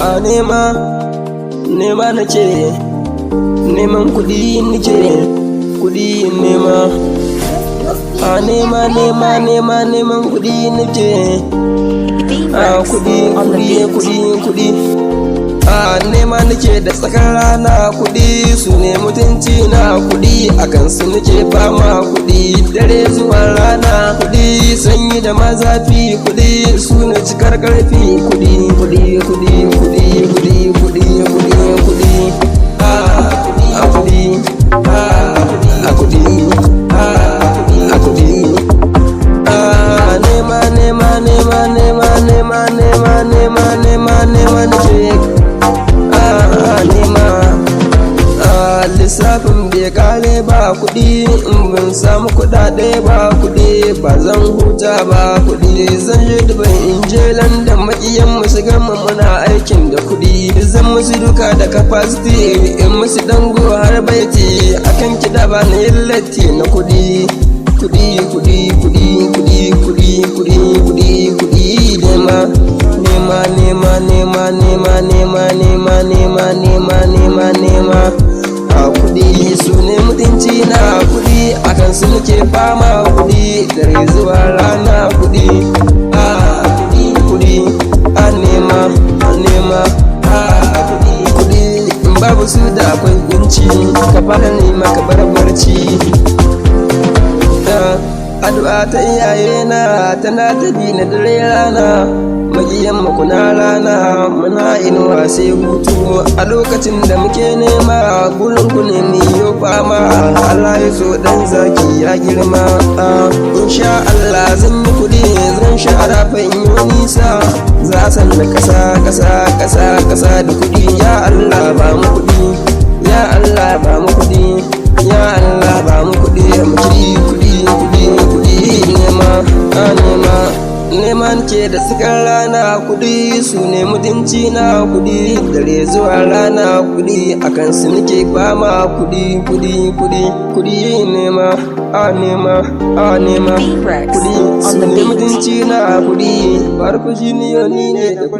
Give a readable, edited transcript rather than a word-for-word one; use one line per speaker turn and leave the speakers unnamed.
a nema nake, neman kuɗi nake, kuɗi nema, a neman kuɗi nake, a kuɗi, a nema nake da tsakar rana, kuɗi su ne mutunci na, kuɗi akan su nake fama, kuɗi dare zuwa rana, kuɗi sanyi da mazafi, kuɗi su ne cikar ƙarfi, kuɗi nema nake, lissafin bai kare ba kuɗi, in ban samu kuɗaɗe ba kuɗi, ba zan huta ba kuɗi, zan je Dubai in je London, maƙiyan mu su gama muna aikin da kuɗi, zan musu duka da capacity, in musu dango har baiti, akan kiɗa ba na yin latti na kuɗi, nema a kuɗi su ne mutunci na, kuɗi akan su nake fama, kuɗi dare zuwa rana, kuɗi a nema kuɗi, in babu su da akwai kunci, ka fara nema ka bar barci. Addu'a ta iyaye na tana ta bi na dare rana, magiyan kuna rana, muna inuwa sai hutu, a lokacin da muke nema gurin ku ne miyo fama, Allah ya so dan zaki ya girma, insha Allah zan yi kuɗi, zan shara fa in yi nisa, za san da ƙasa da kuɗi, ya Allah ba mu kuɗi, ya Allah ba mu kuɗi, ya Allah ba mu kuɗi, mu kuɗi neman ke da tsakar rana, kuɗi su ne mutunci na, kuɗi dare zuwa rana, kuɗi akan su nake fama, kuɗi nema kuɗi su ne mutunci na, kuɗi farko jiniyo ni ne da kuɗi.